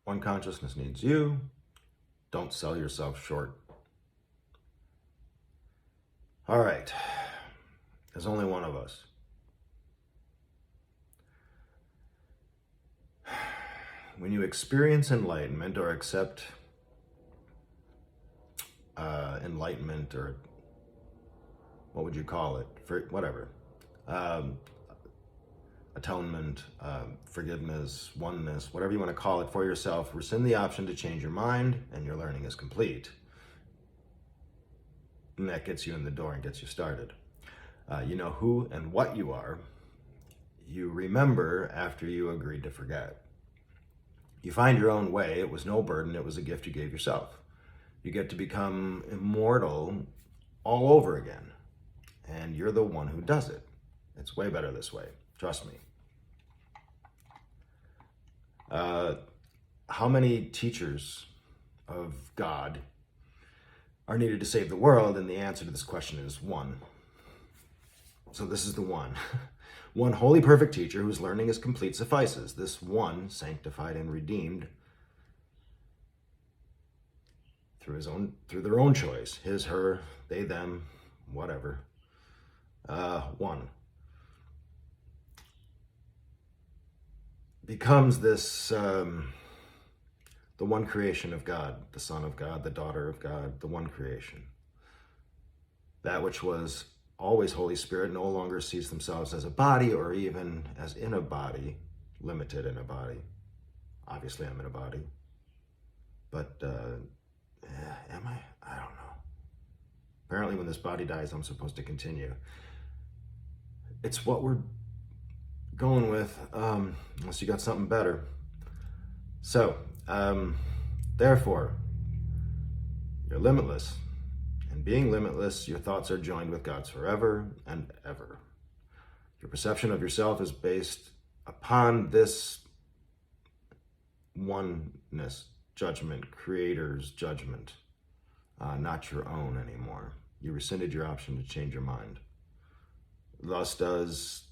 One consciousness needs you. Don't sell yourself short. All right. There's only one of us. When you experience enlightenment or accept enlightenment, or what would you call it? Whatever. Atonement, forgiveness, oneness, whatever you want to call it for yourself, rescind the option to change your mind and your learning is complete. And that gets you in the door and gets you started. You know who and what you are. You remember after you agreed to forget. You find your own way. It was no burden. It was a gift you gave yourself. You get to become immortal all over again. And you're the one who does it. It's way better this way. Trust me. How many teachers of God are needed to save the world? And the answer to this question is one. So this is the one. One holy, perfect teacher whose learning is complete suffices. This one, sanctified and redeemed through their own choice. His, her, they, them, whatever. One. Becomes this, the one creation of God, the Son of God, the daughter of God, the one creation. That which was always Holy Spirit no longer sees themselves as a body or even as in a body, limited in a body. Obviously I'm in a body, but am I? I don't know. Apparently when this body dies, I'm supposed to continue. It's what we're going with, unless you got something better. So, therefore, you're limitless. And being limitless, your thoughts are joined with God's forever and ever. Your perception of yourself is based upon this oneness, judgment, creator's judgment, not your own anymore. You rescinded your option to change your mind. Thus does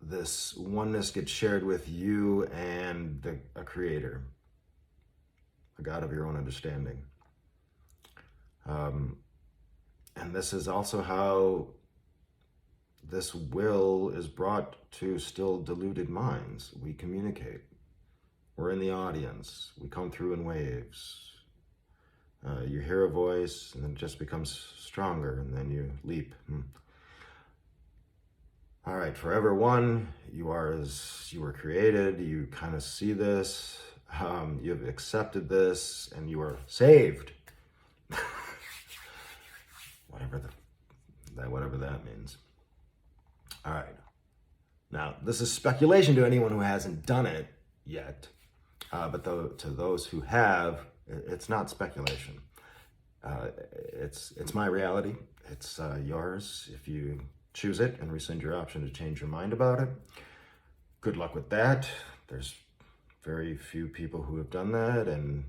this oneness get shared with you and a creator, a God of your own understanding. And this is also how this will is brought to still deluded minds. We communicate. We're in the audience. We come through in waves. You hear a voice, and then it just becomes stronger, and then you leap. All right, forever one, you are as you were created. You kind of see this. You have accepted this, and you are saved. Whatever that means. All right. Now, this is speculation to anyone who hasn't done it yet, but to those who have, it's not speculation. It's my reality. It's yours if you choose it and rescind your option to change your mind about it. Good luck with that. There's very few people who have done that, and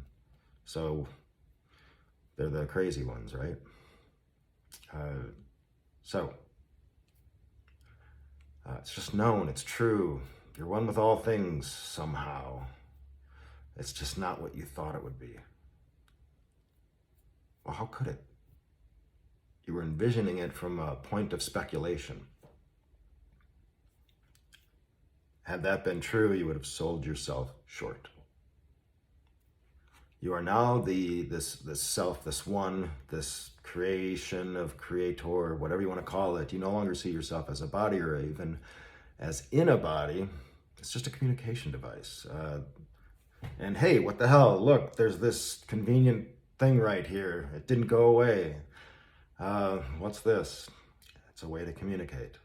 so they're the crazy ones, right? It's just known, it's true. You're one with all things somehow. It's just not what you thought it would be. Well, how could it? You were envisioning it from a point of speculation. Had that been true, you would have sold yourself short. You are now this self, this one, this creation of creator, whatever you want to call it. You no longer see yourself as a body or even as in a body. It's just a communication device. And hey, what the hell? Look, there's this convenient thing right here. It didn't go away. What's this? It's a way to communicate.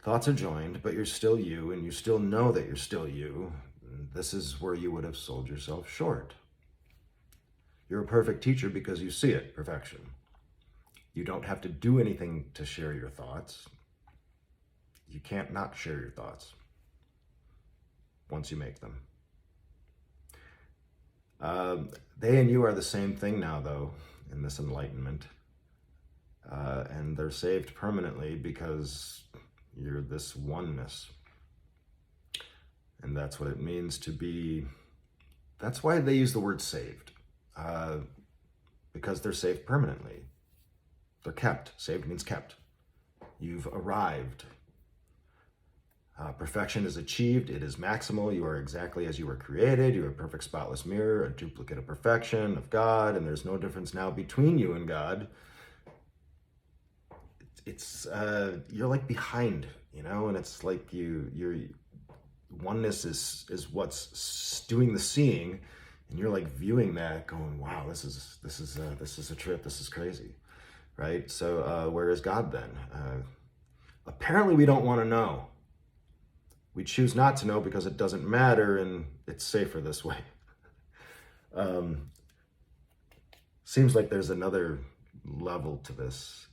Thoughts are joined, but you're still you, and you still know that you're still you. This is where you would have sold yourself short. You're a perfect teacher because you see it, perfection. You don't have to do anything to share your thoughts. You can't not share your thoughts once you make them. They and you are the same thing now, though, in this enlightenment. And they're saved permanently because you're this oneness. And And that's what it means to be, that's why they use the word saved. Because they're saved permanently. They're kept. Saved means kept. You've arrived. Perfection is achieved. It is maximal. You are exactly as you were created. You are a perfect spotless mirror, a duplicate of perfection, of God, and there's no difference now between you and God. It's you're like behind, and it's like your oneness is what's doing the seeing, and you're like viewing that, going, wow, this is a trip. This is crazy, right? So where is God then? Apparently, we don't want to know. We choose not to know because it doesn't matter and it's safer this way. Seems like there's another level to this.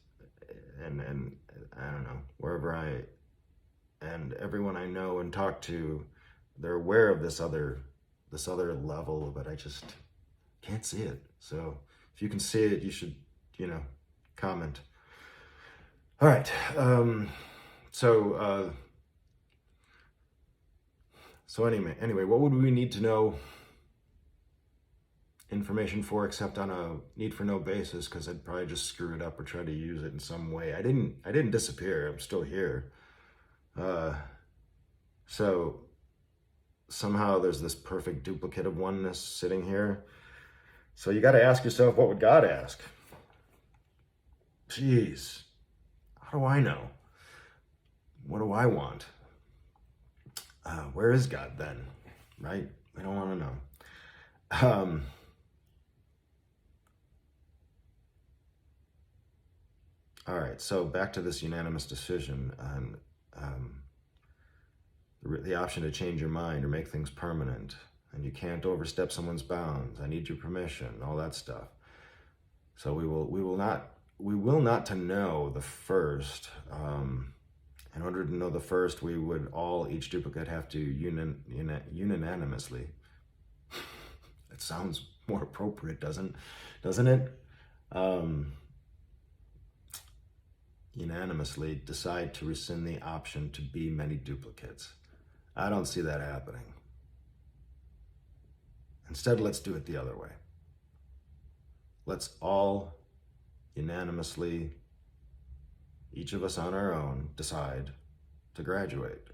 And I don't know, and everyone I know and talk to, they're aware of this other level, but I just can't see it. So if you can see it, you should, comment. All right. So anyway, what would we need to know information for except on a need for know basis? Because I'd probably just screw it up or try to use it in some way. I didn't disappear. I'm still here. So somehow there's this perfect duplicate of oneness sitting here. So you got to ask yourself, what would God ask? Jeez, how do I know? What do I want? Where is God then? Right? I don't want to know. All right, so back to this unanimous decision and the option to change your mind or make things permanent, and you can't overstep someone's bounds. I need your permission, all that stuff. So we will not to know the first. In order to know the first, we would each duplicate have to unanimously. It sounds more appropriate, doesn't it? Unanimously decide to rescind the option to be many duplicates. I don't see that happening. Instead, let's do it the other way. Let's all unanimously, each of us on our own, decide to graduate.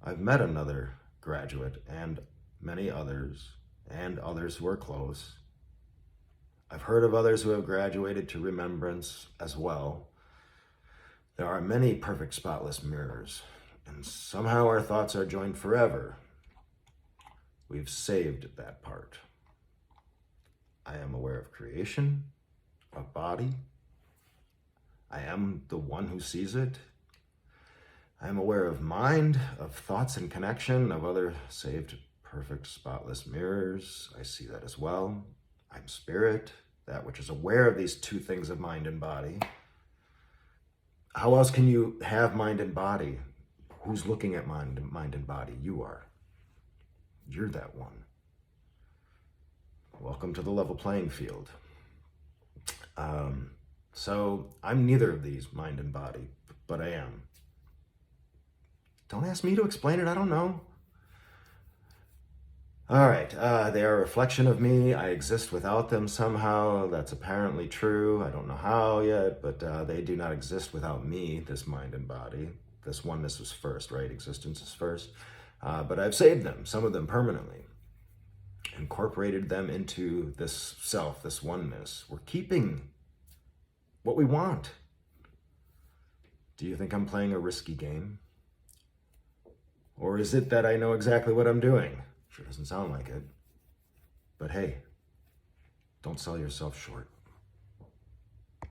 I've met another graduate and many others, and others who are close. I've heard of others who have graduated to remembrance as well. There are many perfect spotless mirrors, and somehow our thoughts are joined forever. We've saved that part. I am aware of creation, of body. I am the one who sees it. I am aware of mind, of thoughts and connection, of other saved, perfect, spotless mirrors. I see that as well. I'm spirit, that which is aware of these two things of mind and body. How else can you have mind and body? Who's looking at mind and body? You are. You're that one. Welcome to the level playing field. So I'm neither of these, mind and body, but I am. Don't ask me to explain it, I don't know. All right, they are a reflection of me. I exist without them somehow. That's apparently true. I don't know how yet, but they do not exist without me, this mind and body. This oneness was first, right? Existence is first. But I've saved them, some of them permanently. Incorporated them into this self, this oneness. We're keeping what we want. Do you think I'm playing a risky game? Or is it that I know exactly what I'm doing? Sure doesn't sound like it. But hey, don't sell yourself short.